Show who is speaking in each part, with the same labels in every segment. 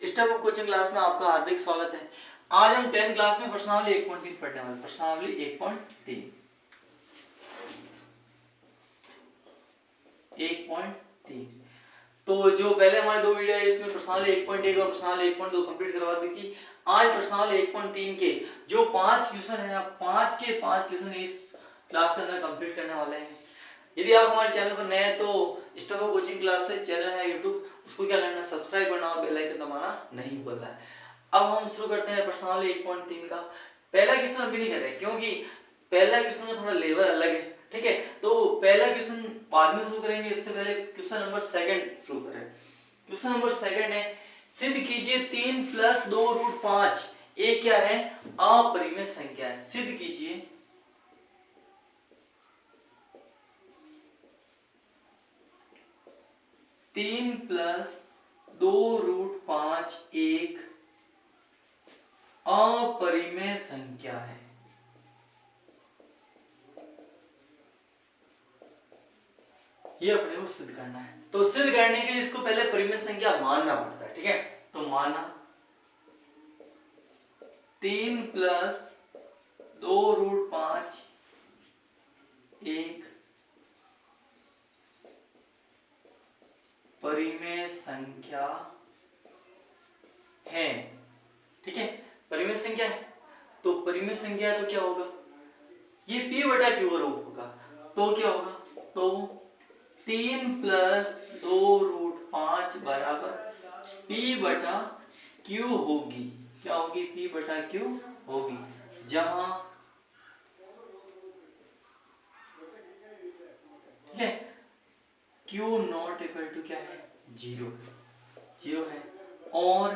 Speaker 1: Step coaching class में आपका हार्दिक स्वागत है। आज हम 10 क्लास में प्रश्नावली 1.3 पढ़ने वाले। प्रश्नावली 1.3 तो जो पहले हमारे दो वीडियो है इसमें प्रश्नावली 1.1 और प्रश्नावली 1.2 कंप्लीट करवा दी थी। आज प्रश्नावली 1.3 के जो 5 क्वेश्चन है ना, 5 के 5 क्वेश्चन इस क्लास के अंदर कंप्लीट करने वाले हैं। यदि आप हमारे चैनल पर नए हैं तो स्टेप कोचिंग क्लास से चैनल है यूट्यूब, उसको क्या करना है, सब्सक्राइब करना और बेल आइकन दबाना नहीं भूलना है। अब हम शुरू करते हैं प्रश्नावली 1.3 का। पहला क्वेश्चन अभी नहीं कर रहे क्योंकि पहला क्वेश्चन का थोड़ा लेवल अलग है, ठीक है। तो पहला क्वेश्चन बाद में शुरू करेंगे, इससे पहले क्वेश्चन नंबर 2 शुरू करें। क्वेश्चन नंबर 2 है, सिद्ध कीजिए 3 + 2√5 ये क्या है, अपरिमेय संख्या है। सिद्ध कीजिए 3 + 2√5 एक अपरिमेय संख्या है। ये अपने को सिद्ध करना है। तो सिद्ध करने के लिए इसको पहले परिमेय संख्या मानना पड़ता है, ठीक है। तो माना 3 + 2√5 एक परिमेय संख्या है, ठीक है। परिमेय संख्या है तो परिमेय संख्या है तो क्या होगा, ये p/q का रूप होगा। तो क्या होगा, तो 3 + 2√5 बराबर p/q होगी। क्या होगी, p/q होगी, जहां ठीक है q नॉट इक्वल टू क्या है, 0 है और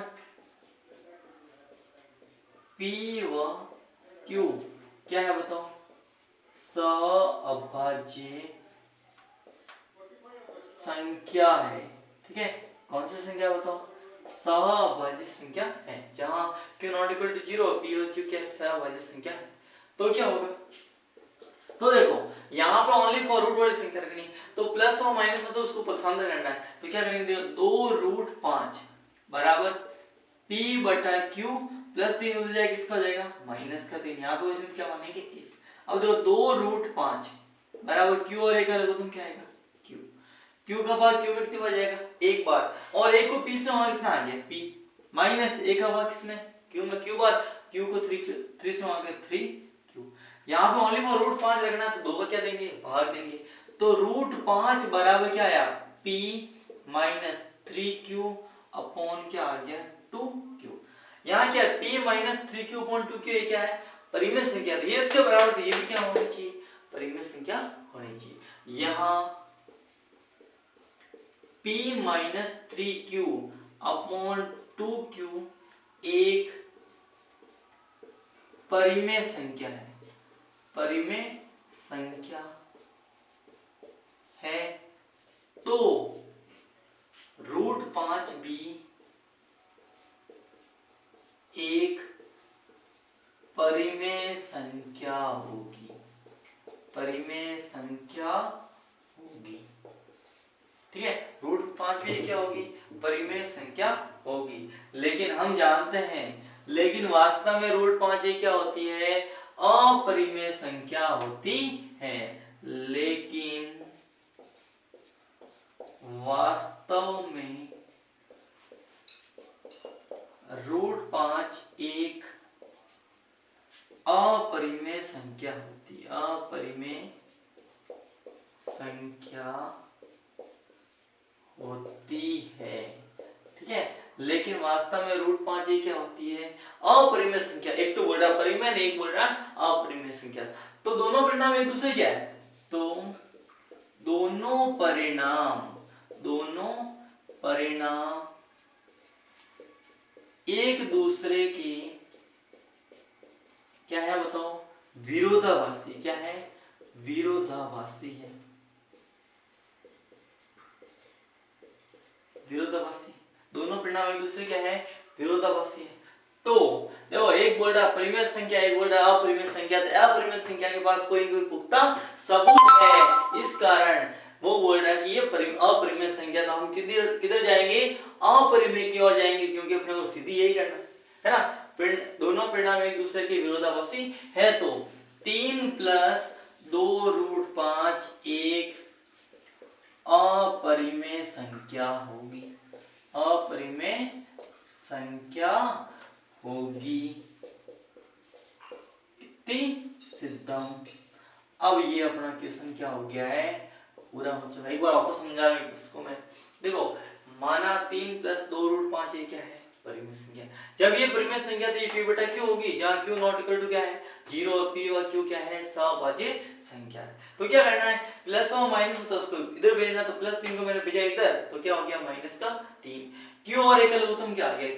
Speaker 1: p व q क्या है बताओ, सहअभाज्य संख्या है, ठीक है। कौन सी संख्या बताओ, सहअभाज्य संख्या है, जहां q not equal to 0 p और q क्या सहअभाज्य संख्या है। तो क्या होगा, तो देखो यहाँ पे ओनली फॉर रूट वाली संख्या रखनी, तो प्लस और माइनस हो तो उसको पसंद करना है। तो क्या करेंगे, 2√5 बराबर p/q प्लस 3 उधर जाएगा, किसका हो जाएगा, -3। यहाँ पे उसमें क्या मानेंगे, 1। अब देखो 2√5 बराबर q और 1 का लगो तुम क्या आएगा, q का भाग q में कितनी बार जाएगा, एक बार, और 1 को p से वहां कितना आ गया, p माइनस 1 का भाग किसमें, q में q बार, q को 3 से वहां गया 3q। यहाँ पे ओनली फॉर √5 रखना है तो 2 का क्या देंगे, भाग देंगे। तो √5 बराबर क्या आया, p - 3q अपॉन क्या आ गया, 2q। यहाँ क्या है, p - 3q अपॉन 2q, ये क्या है, परिमेय संख्या। ये इसके बराबर थी, ये भी क्या होनी चाहिए, परिमेय संख्या होनी चाहिए। यहाँ p - 3q अपॉन 2q एक परिमेय संख्या है, परिमेय संख्या है, तो √5 भी एक परिमेय संख्या होगी, परिमेय संख्या होगी, ठीक है। √5 भी क्या होगी, परिमेय संख्या होगी। लेकिन हम जानते हैं, लेकिन वास्तव में √5 ये क्या होती है, अपरिमेय संख्या होती है। लेकिन वास्तव में √5 एक अपरिमेय संख्या होती है, अपरिमेय संख्या होती है, ठीक है। लेकिन वास्तव में √5 ये क्या होती है, अपरिमेय संख्या। एक तो बोल रहा परिमेय, एक बोल रहा अपरिमेय संख्या। तो दोनों परिणाम एक दूसरे क्या है, तो दोनों परिणाम एक दूसरे की क्या है बताओ, विरोधाभासी। क्या है, विरोधाभासी है, विरोधाभासी। दोनों परिणाम एक दूसरे क्या है, विरोधाभासी है। तो देखो एक बोल रहा परिमेय संख्या, एक बोल रहा अपरिमेय संख्या। तो अपरिमेय संख्या के पास कोई पुख्ता सबूत है, इस कारण वो बोल रहा है कि ये अपरिमेय संख्या, तो हम किधर किधर जाएंगे, अपरिमेय की ओर जाएंगे, क्योंकि अपने को सीधी यही करना है ना। दोनों परिणाम एक दूसरे के विरोधाभासी है, तो 3 प्लस 2√5 एक अपरिमेय संख्या होगी, अपरिमेय संख्या होगी इति सिद्धम। अब ये अपना क्वेश्चन क्या हो गया है, पूरा हो चुका है। एक बार आपको समझा रहा हूं इसको मैं। देखो माना 3 प्लस 2√5 ये क्या है, परिमेय संख्या। जब ये परिमेय संख्या तो ये p बटा q होगी, जहां q नॉट इक्वल टू क्या है 0 और p और q क्या है सभाज्य संख्या है। तो क्या करना है, प्लस और माइनस होता है उसको इधर भेजना, तो +3 को मैंने भेजा इधर, तो क्या हो गया -3। q और एक लघुत्तम क्या आ गया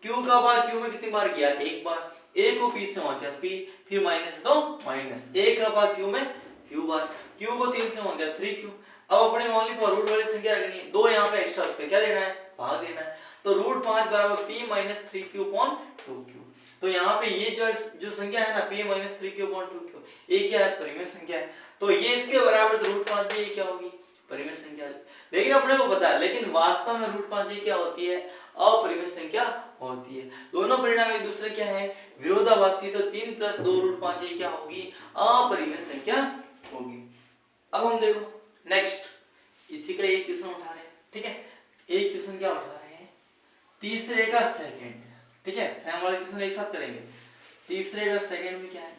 Speaker 1: q का बार q में कितनी बार गया, एक बार, a को p से वहां गया p, फिर माइनस तो माइनस, a का बार q में q बार, q को 3 से वहां गया 3q। अब अपने ओनली फॉर रूट वाली संख्या रखनी है, 2 यहाँ पे एक्स्ट्रा, उसका क्या देना है, भाग देना है। तो √5 बराबर p - 3q/2q। तो यहाँ पे ये जो संख्या है ना p - 3q/2q, ये क्या है, परिमेय संख्या है। तो ये इसके बराबर तो √5 भी ये क्या होगी, परिमेय संख्या। लेकिन अपने को पता है, लेकिन वास्तव में √5 ये क्या होती है, अपरिमेय संख्या होती है। दोनों परिणाम एक दूसरे क्या है, विरोधाभासी। तो 3 + 2√5 ये क्या होगी, अपरिमेय संख्या होगी। अब हम देखो नेक्स्ट, इसी का एक क्वेश्चन उठा रहे हैं, ठीक है। एक क्वेश्चन क्या उठा रहे हैं, तीसरे का सेकंड, ठीक है। सेम वाले क्वेश्चन एक साथ करेंगे। तीसरे का सेकंड में क्या है,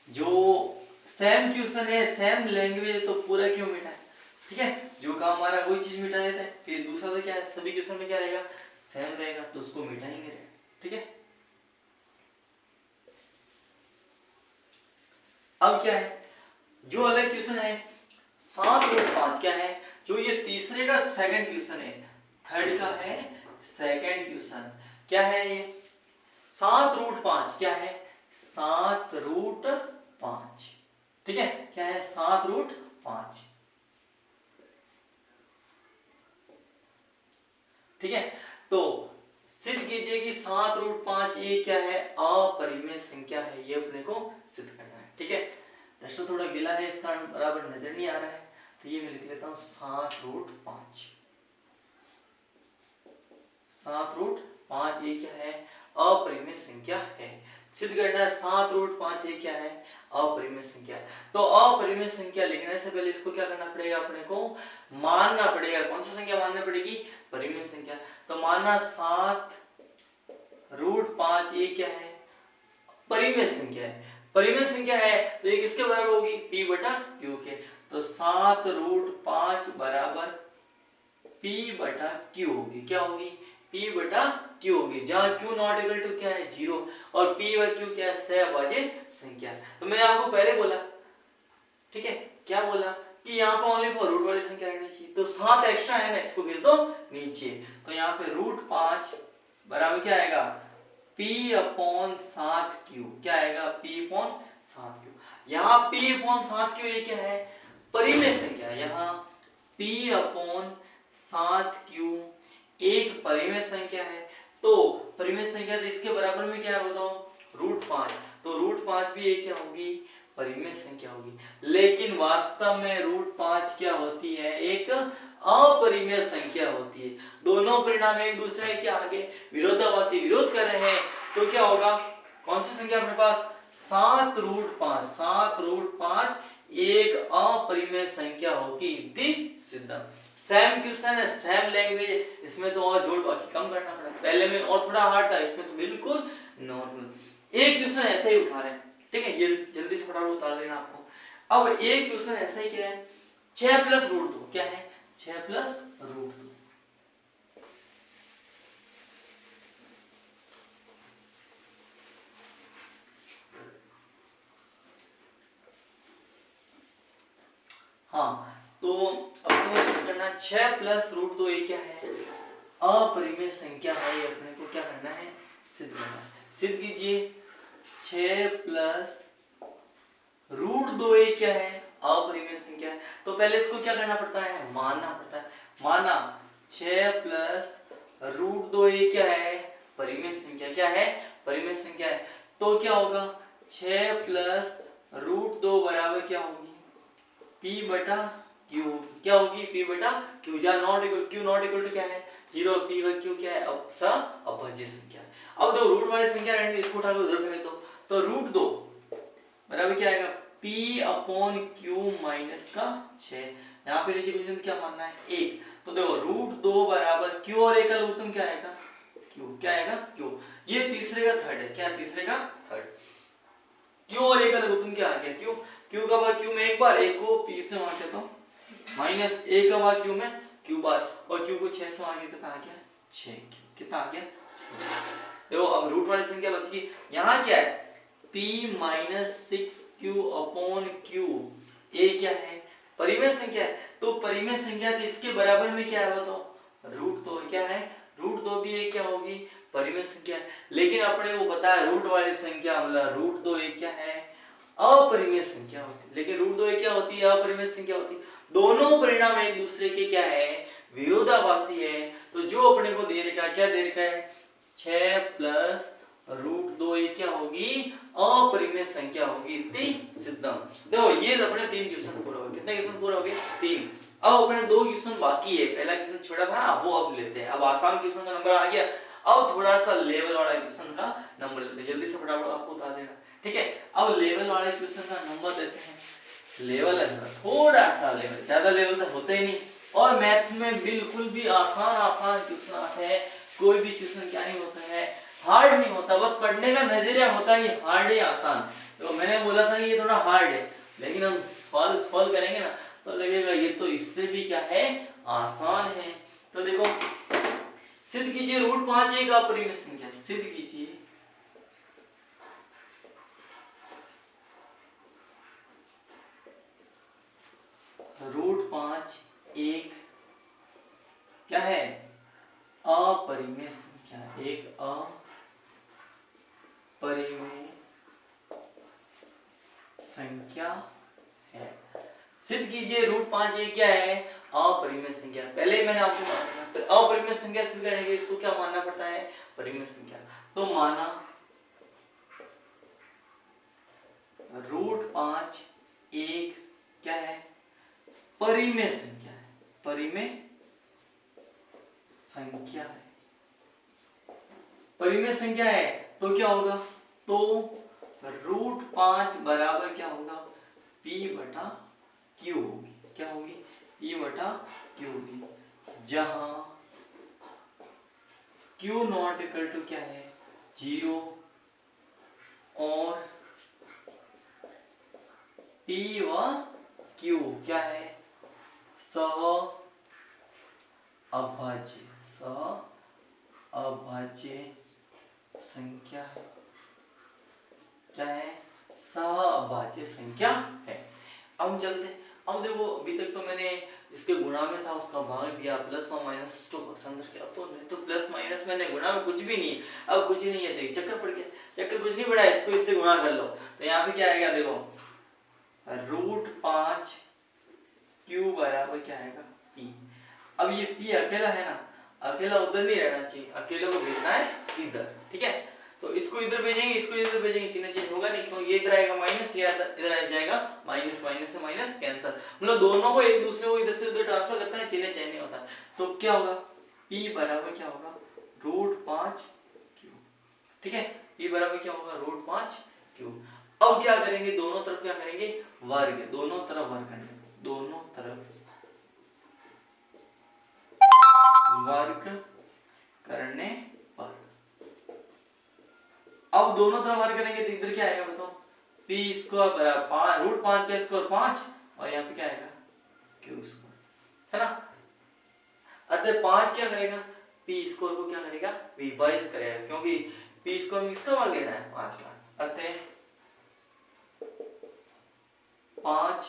Speaker 1: जो सेम क्वेश्चन है, सेम लैंग्वेज, तो पूरा क्यों मिटा है, ठीक है। जो काम हमारा वही चीज मिटा देता है। फिर दूसरा तो क्या है, सभी क्वेश्चन में क्या रहेगा, सेम रहेगा, तो उसको मिटाएंगे, ठीक है। अब क्या है, जो अलग क्वेश्चन है 7√5 क्या है, जो ये तीसरे का सेकंड क्वेश्चन है, थर्ड का है सेकंड क्वेश्चन, क्या है ये 7√5 क्या है, 7√5, ठीक है। क्या है 7√5, ठीक है। तो सिद्ध कीजिए कि 7√5 ये क्या है, अपरिमेय संख्या है, ये अपने को सिद्ध करना है, ठीक है। प्रश्न थोड़ा गिला है, इसका बराबर नजर नहीं आ रहा है, तो ये मैं लिख लेता हूं 7√5। 7√5 ये क्या है, अपरिमेय संख्या है। सिद्ध करना है 7√5 ये क्या है, अपरिमेय संख्या। तो अपरिमेय संख्या लिखने से पहले इसको क्या करना पड़ेगा, अपने को मानना पड़ेगा। कौन सी संख्या मानना पड़ेगी, परिमेय संख्या। तो माना 7√5 ये क्या है, परिमेय संख्या है। परिमेय संख्या है तो ये किसके बराबर होगी, p बटा q के। तो 7√5 बराबर p बटा q होगी, क्या होगी, p बटा q होगी, जहां q नॉट इक्वल टू क्या है 0 और p व q क्या है सहभाज्य संख्या। तो मैंने आपको पहले बोला, ठीक है, क्या बोला कि यहाँ पर ओनली फॉर रूट वाली संख्या रहनी चाहिए। तो 7 एक्स्ट्रा है ना, इसको भेज दो नीचे। तो यहाँ पे √5 बराबर क्या आएगा, p/7q, क्या आएगा, p/7q। यहाँ p/7q ये क्या है, परिमेय संख्या। यहाँ p/7q एक परिमेय संख्या है। तो परिमेय संख्या तो इसके बराबर में क्या है बताओ, √5। तो √5 भी एक क्या होगी, परिमेय संख्या होगी। लेकिन वास्तव में √5 क्या होती है, एक अपरिमेय संख्या होती है। दोनों परिणाम एक दूसरे के आगे विरोधाभासी विरोध कर रहे हैं, तो क्या होगा, कौन सी संख्या अपने पास, 7√5। 7√5 एक अपरिमेय संख्या होगी इति सिद्धम। सेम क्वेश्चन है, सेम लैंग्वेज, इसमें तो और जोड़ बाकी कम करना पड़ा। पहले में और थोड़ा हार्ड था, इसमें तो बिल्कुल नॉर्मल। एक क्वेश्चन ऐसे ही उठा रहे हैं, ठीक है, ये जल्दी से फटाफट उतार लेना आपको। अब एक क्वेश्चन ऐसा ही क्या है, 6 + √2 क्या है, 6 + √2। हाँ, तो अपने को सिद्ध करना 6 + √2 ये क्या है, अपरिमेय संख्या है। ये अपने को क्या करना है, सिद्ध करना है। सिद्ध कीजिए 6 + √2 ये क्या है, अपरिमेय संख्या है। तो पहले इसको क्या करना पड़ता है, मानना पड़ता है। माना 6 + √2 ये क्या है, परिमेय संख्या। क्या है, परिमेय संख्या है। तो क्या होगा, 6 + √2 बराबर क्या होगी, p बटा क्यू क्या होगी p बटा q, जहाँ not equal q not equal to क्या है 0, p व q क्या है अभाज्य संख्या है। अब दो रूट वाली संख्या रहने इसको उठा के उधर फेंक दो, तो रूट 2 बराबर क्या आएगा p अपॉन q माइनस का 6। यहाँ पे नीचे क्वेश्चन क्या मानना है 1, तो देखो रूट 2 बराबर q और a का लघुत्तम क्या आएगा q, क्या आएगा q। ये तीसरे का थर्ड है, क्या तीसरे का थर्ड। q और a का लघुत्तम क्या आ गया q का भाग q में एक बार, a को p से मानते तो माइनस a का भाग q में q बार, और q को 6 से आगे कितना आ गया 6, कितना आ गया। देखो अब रूट वाली संख्या बच गई, यहाँ क्या है p minus 6q upon q, a क्या है परिमेय संख्या है, तो परिमेय संख्या तो इसके बराबर में क्या है बताओ रूट 2 क्या है, रूट 2 भी एक क्या होगी परिमेय संख्या है। लेकिन अपने को पता है रूट वाली संख्या मतलब रूट 2 एक क्या है अपरिमेय संख्या होती है, लेकिन रूट 2 एक क्या होती है अपरिमेय संख्या होती है। दोनों परिणाम एक दूसरे के क्या है विरोधाभासी है, तो जो अपने को दे रखा है क्या दे रखा है 6 प्लस रूट 2 एक क्या होगी अपरिमेय संख्या होगी इति सिद्धम। देखो ये अपने 3 क्वेश्चन पूरा हो गए, कितने क्वेश्चन पूरा हो गए 3। अब अपने 2 क्वेश्चन बाकी है, पहला क्वेश्चन छोटा था ना वो अब लेते हैं, अब आसान क्वेश्चन का नंबर आ गया, अब थोड़ा सा लेवल वाला क्वेश्चन का नंबर लेते हैं, जल्दी से फटाफट आपको बता देना ठीक है। अब लेवल वाले क्वेश्चन का नंबर देते हैं, लेवल है थोड़ा सा लेवल, ज्यादा लेवल तो होता ही नहीं, और मैथ्स में बिल्कुल भी आसान आसान क्वेश्चन आते हैं, कोई भी क्वेश्चन क्या नहीं होता है हार्ड नहीं होता, बस पढ़ने का नजरिया होता है कि हार्ड है आसान। तो मैंने बोला था कि ये थोड़ा हार्ड है, लेकिन हम सॉल्व करेंगे ना तो लगेगा ये तो इससे भी क्या है आसान है। तो देखो सिद्ध कीजिए रूट 5 एक अपरिमेय संख्या, सिद्ध कीजिए रूट 5 एक क्या है अपरिमेय संख्या, एक अपरिमेय संख्या है। सिद्ध कीजिए रूट 5 एक क्या है अपरिमेय संख्या। पहले ही मैंने आपको बताया तो अपरिमेय संख्या सिद्ध करने के लिए इसको क्या मानना पड़ता है परिमेय संख्या, तो माना रूट 5 एक क्या है परिमेय संख्या है, परिमेय संख्या है, परिमेय संख्या है तो क्या होगा, तो रूट 5 बराबर क्या होगा p बटा q होगी, क्या होगी p बटा q होगी, जहां q नॉट इक्वल टू क्या है 0 और p व q क्या है सह अभाज्य संख्या है, क्या है सहअभाज्य संख्या है। अब हम चलते हैं, अब देखो अभी तक तो मैंने इसके गुणा में था उसका भाग दिया प्लस और माइनस को पसंद किया, तो नहीं तो प्लस माइनस मैंने गुणा में कुछ भी नहीं, अब कुछ नहीं है देख चक्कर पड़ गया, चक्कर कुछ नहीं पड़ा इसको इससे गुणा कर लो, तो यहाँ पे क्या आएगा देखो रूट 5 q बराबर क्या आएगा p। अब ये p अकेला है ना, अकेला उधर नहीं रहना चाहिए, अकेले को भेजना है इधर ठीक है, तो इसको इधर भेजेंगे इसको इधर भेजेंगे चिन्ह चेंज होगा नहीं, क्यों ये इधर आएगा माइनस, ये इधर आ जाएगा माइनस, माइनस से माइनस कैंसिल, मतलब दोनों को एक दूसरे को इधर से उधर ट्रांसफर करते हैं चिन्ह चेंज नहीं होता, तो क्या होगा p बराबर क्या होगा रूट 5 q ठीक है, p बराबर क्या होगा रूट 5 q। अब क्या करेंगे दोनों तरफ क्या करेंगे वर्ग, दोनों तरफ वर्ग करेंगे, दोनों तरफ वर्ग करने पर, अब दोनों तरफ वर्ग करेंगे तो इधर क्या आएगा बताओ p स्क्वायर बराबर 5 रूट 5 का स्क्वायर 5 और यहाँ पे क्या आएगा q स्क्वायर है ना, अतः 5 क्या करेगा p स्क्वायर को क्या करेगा विभाजित करेगा, क्योंकि p स्क्वायर में किसका वर्ग लेना है 5 का, अतः 5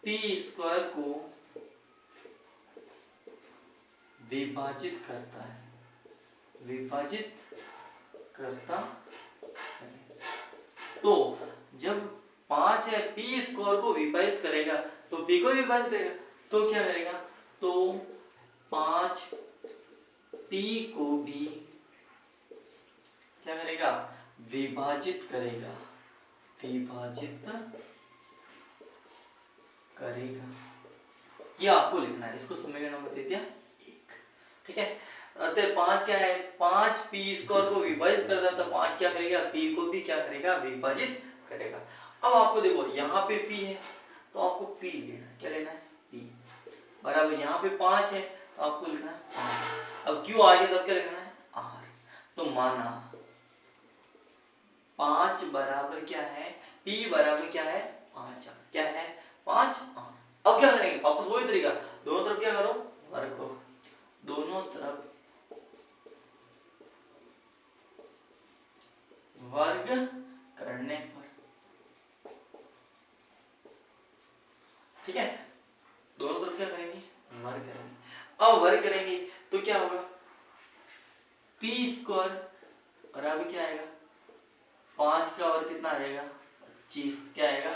Speaker 1: p स्क्वायर को विभाजित करता है, विभाजित करता है, तो जब 5 है p स्क्वायर को विभाजित करेगा तो p को विभाजित करेगा, तो क्या करेगा तो 5 p को भी क्या करेगा विभाजित करेगा, विभाजित करेगा ये आपको लिखना है, इसको समीकरण नंबर दे दिया 1। ठीक है, अतः 5 क्या है, 5 पी स्क्वायर को विभाजित करता है तो 5 क्या करेगा, पी को भी क्या करेगा, विभाजित करेगा। अब आपको देखो यहाँ पे पी है तो आपको पी लेना है, क्या लेना है, पी बराबर यहाँ पे 5 है तो आपको लिखना है 5। अब क्यों आ गया तब क्या लिखना है, आर। तो माना 5 बराबर क्या है, पी बराबर क्या है, 5 क्या है, 5 आर। अब क्या करेंगे, वापस वही तरीका, दोनों तरफ क्या करो, वर्ग करो, दोनों तरफ वर्ग करने पर, ठीक है, दोनों तरफ क्या करेंगे, वर्ग करेंगे। अब वर्ग करेंगे तो क्या होगा, पी स्क्वायर बराबर क्या आएगा, 5 का वर्ग कितना आ जाएगा, 25, क्या आएगा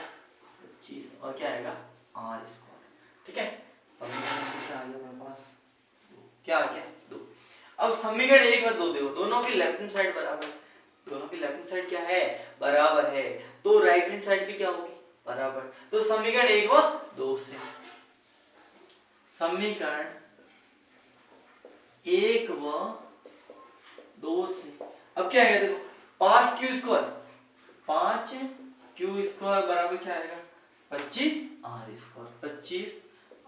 Speaker 1: 25, और क्या आएगा आर स्क्वायर। ठीक है, समीकरण क्या आ गया मेरे पास, क्या आ गया 2। अब समीकरण 1 और 2 देखो, दोनों की लेफ्ट हैंड साइड बराबर है, दोनों की लेफ्ट हैंड साइड क्या है, बराबर है, तो राइट हैंड साइड भी क्या होगी, बराबर। तो समीकरण 1 और 2 से, समीकरण 1 व 2 से अब क्या आएगा देखो, 5 क्यू स्क्वायर, 5 क्यू स्क्वायर बराबर क्या आएगा, 25 आर स्क्वायर, 25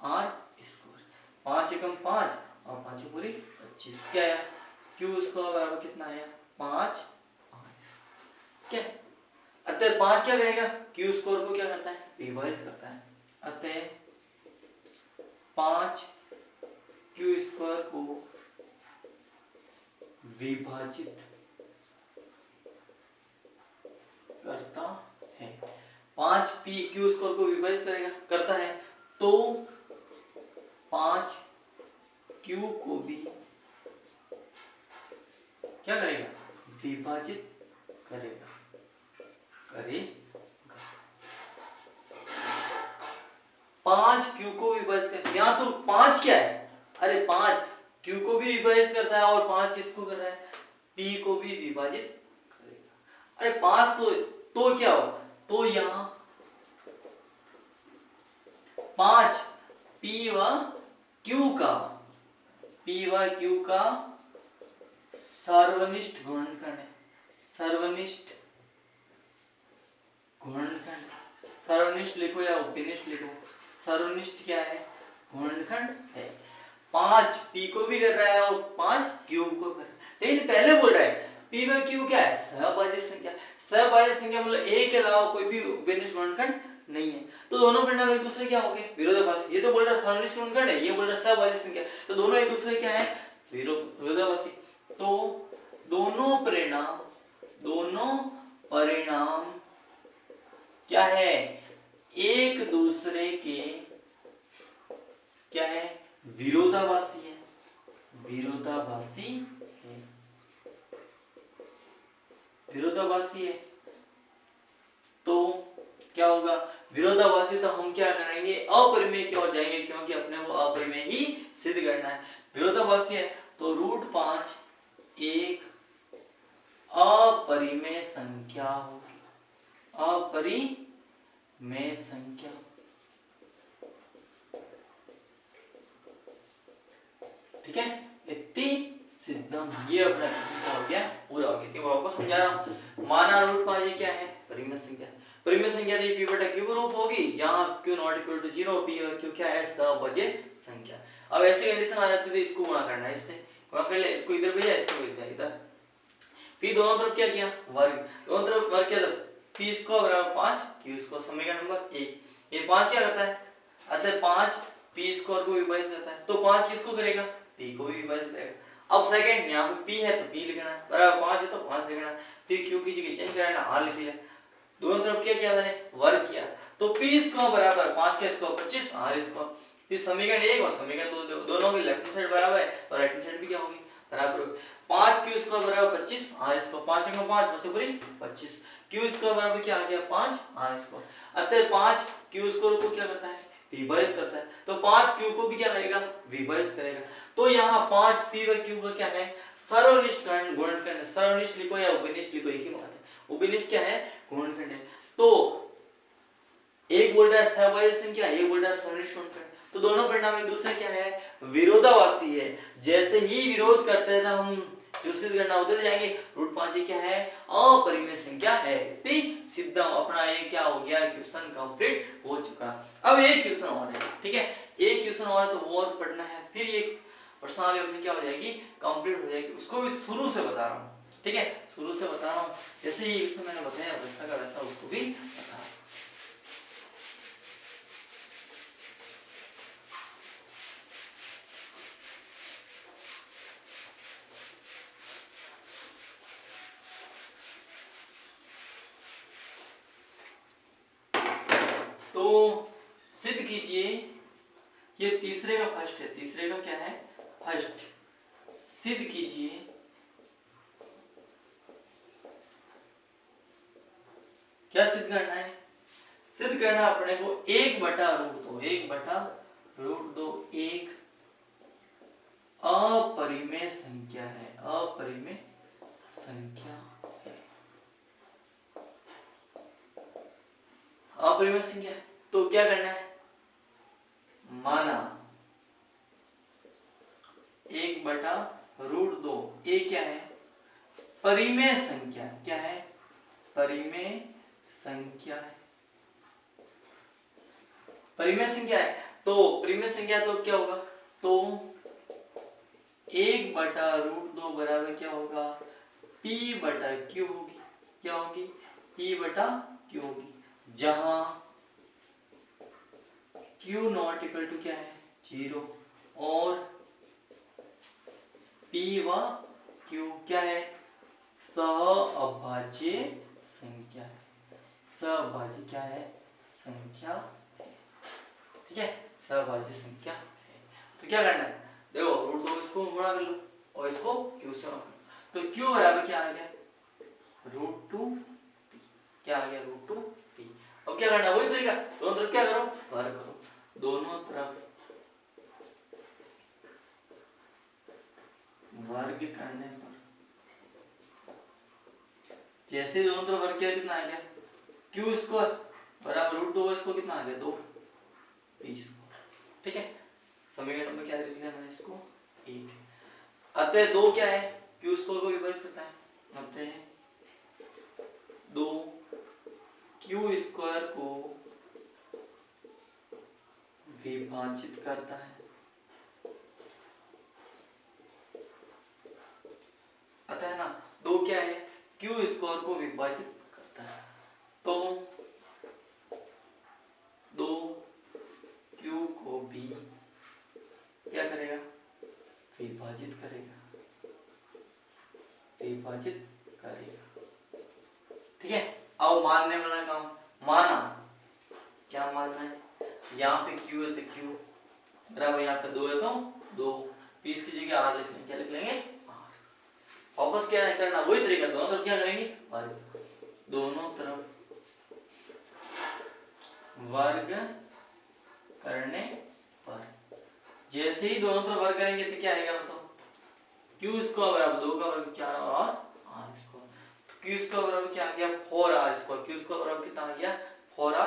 Speaker 1: आर स्क्वायर, 5 एकम 5 और 5 पूरी 25, क्या आया, क्यू स्क्वायर बराबर कितना आया, 5 आर स्क्वायर। क्या, अतः 5 क्या करेगा, क्यू स्क्वायर को क्या करता है, विभाजित करता है, अतः 5 क्यू स्क्वायर को विभाजित करता है, 5 पी क्यू स्क्वायर को विभाजित करेगा, करता है, तो 5 क्यू को भी क्या करेगा, विभाजित करेगा, करेगा। 5 क्यू को विभाजित कर, यहाँ तो 5 क्या है, अरे 5 क्यू को भी विभाजित करता है और 5 किसको कर रहा है, पी को भी विभाजित करेगा। अरे 5 तो क्या हो, तो यहाँ 5 पी व क्यू का, पी व क्यू का सर्वनिष्ठ गुणनखंड है, सर्वनिष्ठ गुणनखंड, सर्वनिष्ठ लिखो या उपनिष्ठ लिखो, सर्वनिष्ठ क्या है, गुणनखंड है। 5 पी को भी कर रहा है और 5 क्यू को कर रहा है, लेकिन पहले बोल रहा है पी व क्यू क्या है, सहभाज्य संख्या, सहभाज्य संख्या मतलब एक के अलावा कोई भी उपनिष्ठ गुणनखंड नहीं है, तो दोनों परिणाम एक दूसरे क्या हो गए, विरोधाभासी। ये तो बोल रहा है सर्वनिष्ठ गुणनखंड है, ये बोल रहा है सहभाज्य संख्या, तो दोनों एक दूसरे क्या है, विरोधाभासी। तो दोनों परिणाम क्या है, एक दूसरे के क्या है, विरोधाभासी है, विरोधाभासी है, विरोधाभासी है। तो क्या होगा, विरोधाभासी तो हम क्या करेंगे, अपरिमेय की ओर जाएंगे, क्योंकि अपने को अपरिमेय ही सिद्ध करना है। विरोधाभासी है तो √5 एक अपरिमेय संख्या होगी, अपरिमेय संख्या। ठीक है, इतनी सिद्धम, ये अपना हो गया, पूरा हो गया। आपको समझा रहा हूं, माना √5 ये क्या है, परिमेय संख्या। परिमेय संख्या तो p बटा q रूप होगी, जहां q not equal to 0, p और q क्या है, सहभाज्य संख्या। अब ऐसी कंडीशन आ जाती है तो इसको गुणा करना है, इससे गुणा कर ले, इसको इधर भेजा, इसको भेज दिया इधर, p दोनों तरफ क्या किया, वर्ग, दोनों तरफ वर्ग किया, p स्क्वायर बराबर 5 q स्क्वायर, समीकरण नंबर 1। ये 5 क्या करता है, अतः 5 p स्क्वायर को विभाजित करता है, तो 5 किसको करेगा, p को भी विभाजित करेगा। अब सेकंड, यहाँ पे p है तो p लिखना है, बराबर 5 है तो 5 लिखना है, फिर q की जगह चेंज करना, r लिख लिया, दोनों तरफ क्या किया मैंने, वर्ग किया, तो p स्क्वायर बराबर 5 का स्क्वायर 25 r स्क्वायर। फिर समीकरण 1 और समीकरण 2 दोनों की लेफ्ट हैंड साइड बराबर है तो राइट हैंड साइड भी क्या होगी, बराबर होगी। 5 q स्क्वायर बराबर 25 r स्क्वायर, 5 का 5 बचे पूरी 25, q स्क्वायर बराबर क्या आ गया, 5 r स्क्वायर। अतः 5 q स्क्वायर को क्या करता है, विभाजित करता है, तो 5 q को भी क्या करेगा, विभाजित करेगा। तो यहाँ 5 p व q का क्या है, सर्वनिष्ठ गुणनखंड, सर्वनिष्ठ लिखो या उपनिष्ठ लिखो, एक ही बात है, उपनिष्ठ क्या है, गुणनखंड है। तो एक बोल रहा है सहभाज्य संख्या, एक बोल रहा है सर्वनिष्ठ गुणनखंड, तो दोनों परिणाम एक दूसरे क्या है, विरोधाभासी है। जैसे ही विरोध करते हैं तो हम जो सिद्ध करना उधर जाएंगे। √5 क्या है, अपरिमेय संख्या है। सिद्ध अपना ये क्या हो गया, क्वेश्चन कंप्लीट हो चुका। अब एक क्वेश्चन और है, ठीक है, एक क्वेश्चन और है तो वो और पढ़ना है, फिर ये प्रश्नावली अपनी क्या हो जाएगी, कंप्लीट हो जाएगी। उसको भी शुरू से बता रहा हूँ, ठीक है, शुरू से बता रहा हूँ। जैसे ही क्वेश्चन मैंने बताया वैसा का वैसा उसको भी बता रहा हूँ। तो सिद्ध कीजिए, ये तीसरे का फर्स्ट है, तीसरे का क्या है, फर्स्ट। सिद्ध कीजिए क्या सिद्ध करना है, सिद्ध करना अपने को 1/√2, 1/√2 एक अपरिमेय संख्या है, अपरिमेय संख्या है, अपरिमेय संख्या। तो क्या करना है, माना 1/√2 ये क्या है, परिमेय संख्या, क्या है, परिमेय संख्या है, परिमेय संख्या है। तो परिमेय संख्या तो क्या होगा, तो 1/√2 बराबर क्या होगा, p/q होगी, क्या होगी, p/q होगी, जहां q नॉट इक्वल टू क्या है, 0 और p व q क्या है, सहअभाज्य संख्या है, सहअभाज्य क्या है, संख्या है, ठीक है, सहअभाज्य संख्या है। तो क्या करना है, देखो √2 इसको गुणा कर लो और इसको q से गुणा कर लो, तो q बराबर क्या आ गया, √2p, क्या आ गया, √2p। अब क्या करना है, वही तरीका, दोनों तरफ क्या करो, वर्ग करो, दोनों तरफ वर्ग करने पर जैसे दोनों तरफ वर्ग किया कितना आ गया, q² बराबर √2 इसको कितना आ गया, 2p², ठीक है। समीकरण में क्या लिखना है, इसको 1, अतः 2 क्या है, q² को विभाजित करता है, अतः 2 q² को विभाजित करता है, अतः ना 2 क्या है, q² को विभाजित करता है, तो 2 q को भी क्या करेगा, विभाजित करेगा, विभाजित करेगा, ठीक है। अब मानने वाला काम, माना, क्या मानना है, यहाँ पे q है तो q बराबर यहाँ पे 2 है तो 2, p की जगह r लिख लेंगे, क्या लिख लेंगे, r। वापस क्या करना, वही तरीका, दोनों तरफ क्या करेंगे, वर्ग, दोनों तरफ वर्ग करने पर जैसे ही दोनों तरफ वर्ग करेंगे तो क्या आएगा, बताओ, q² बराबर 2 का वर्ग 4 और r², तो q² बराबर क्या आ गया, 4r², q² बराबर कितना आ गया, 4r²।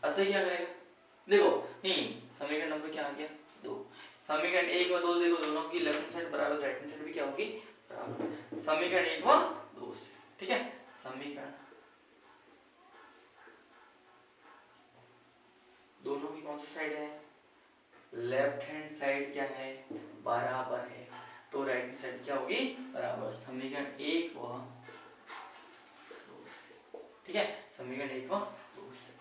Speaker 1: अतः क्या करेगा, देखो नहीं, समीकरण नंबर क्या आ गया, 2, समीकरण 1 व 2 देखो, दोनों की लेफ्ट हैंड साइड बराबर, राइट हैंड साइड भी क्या होगी, बराबर, समीकरण 1 व 2 से, ठीक है। समीकरण दोनों की कौन सी साइड है, लेफ्ट हैंड साइड क्या है, बराबर है, तो राइट हैंड साइड क्या होगी, बराबर, समीकरण 1 व 2 से, ठीक है, समीकरण 1 व 2 से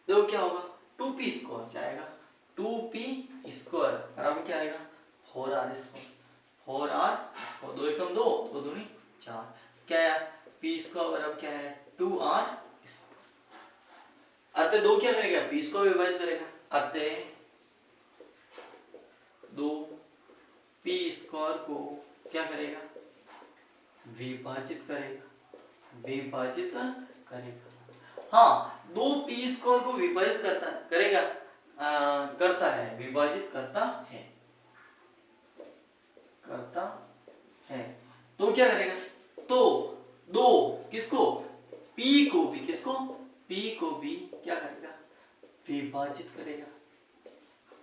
Speaker 1: देखो क्या होगा, 2p² क्या आएगा, 2p² बराबर क्या आएगा, 4r², 4r², 2 एकम 2, 2 दूनी 4, क्या है, p² बराबर क्या है, 2r²। अतः 2 क्या करेगा, p² विभाजित करेगा, अतः 2 p² को क्या करेगा, विभाजित करेगा, विभाजित करेगा। हाँ, 2 p² को विभाजित करता करेगा, करता है, विभाजित करता है, करता है, तो क्या करेगा, तो 2 किसको, p को भी, किसको, p को भी क्या करेगा, विभाजित करेगा,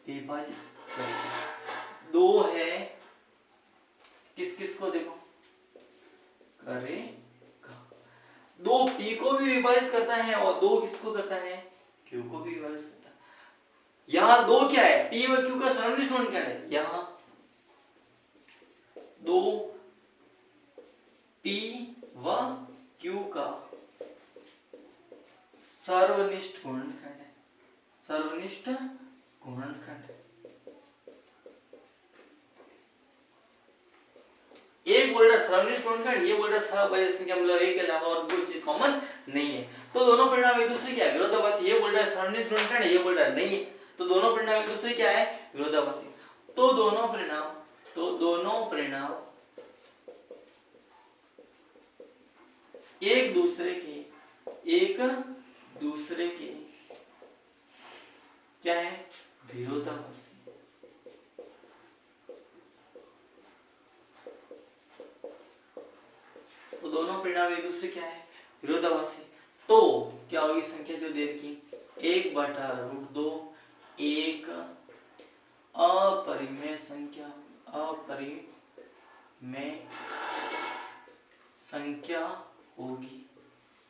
Speaker 1: विभाजित करेगा। 2 है किस किस को देखो करेगा। 2 p को भी विभाजित करता है और 2 किसको करता है q को भी विभाजित करता है। यहाँ 2 क्या है p व q का सरनिष्ठ गुणन क्या है, यहाँ 2 p व q का सर्वनिष्ठ गुणनखंड है, सर्वनिष्ठ गुणनखंड। एक बोल रहा सर्वनिष्ठ गुणनखंड, ये बोल रहा सहअवयवी संख्या, मतलब एक के अलावा और कोई चीज कॉमन नहीं है, तो दोनों परिणाम एक दूसरे क्या है विरोधाभासी। ये बोल रहा है सर्वनिष्ठ गुणनखंड, ये बोल रहा है नहीं है, तो दोनों परिणाम एक दूसरे क्या है विरोधाभासी। तो दोनों परिणाम एक दूसरे के क्या है विरोधाभासी। तो दोनों परिणाम एक दूसरे क्या है विरोधाभासी। तो क्या होगी संख्या जो दे रखी 1/√2 एक अपरिमेय संख्या होगी।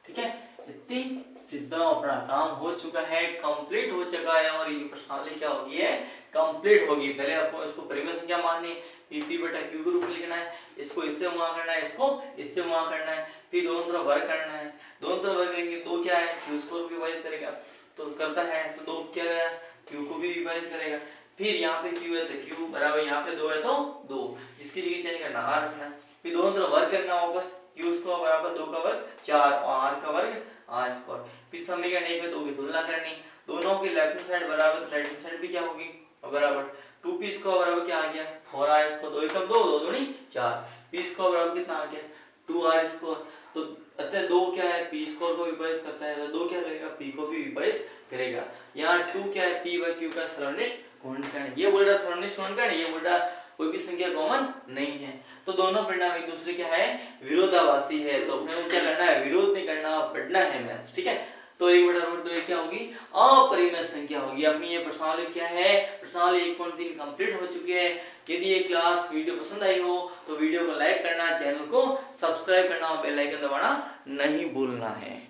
Speaker 1: ठीक है, इतनी सीधा अपना काम हो चुका है, कंप्लीट हो चुका है और ये प्रश्नावली क्या होगी है कंप्लीट होगी। पहले आपको इसको परिमेय संख्या माननी, p/q के रूप में लिखना है, इसको इससे गुणा करना है, इसको इससे गुणा करना है, फिर दोनों तरफ वर्ग करना है। दोनों तरफ वर्ग करेंगे 2 क्या है q स्क्वायर को विभाजित करेगा, तो करता है तो 2 क्या है q को भी विभाजित करेगा। फिर यहाँ पे q है तो q बराबर यहाँ पे 2 है तो 2, इसकी जगह चेंज करना r रखना है, फिर दोनों तरफ वर्ग करना वापस, q स्क्वायर बराबर 2 का वर्ग 4 और r का वर्ग r स्क्वायर। फिर समीकरण 1 में 2 की तुलना करनी, दोनों की लेफ्ट हैंड साइड बराबर राइट हैंड साइड भी क्या होगी बराबर। 2p स्क्वायर बराबर क्या आ गया 4r स्क्वायर, 2 एकम 2 2 दूनी 4, p स्क्वायर बराबर कितना आ गया 2r स्क्वायर। तो अतः 2 क्या है p स्क्वायर को विभाजित करता है, तो 2 क्या करेगा p को भी विभाजित करेगा। यहाँ 2 क्या है p व q का सर्वनिष्ठ गुणनखंड, ये बोल रहा सर्वनिष्ठ गुणनखंड, ये बोल रहा कोई भी संख्या कॉमन नहीं है, तो दोनों परिणाम एक दूसरे क्या है विरोधाभासी है। तो अपने को क्या करना है विरोध नहीं करना, पढ़ना है मैथ्स। ठीक है, तो 1/√2 क्या होगी अपरिमेय संख्या होगी। अपनी ये प्रश्नावली क्या है प्रश्नावली 1.3 कंप्लीट हो चुकी है। यदि ये क्लास वीडियो पसंद आई हो तो वीडियो को लाइक करना, चैनल को सब्सक्राइब करना और बेल आइकन दबाना नहीं भूलना है।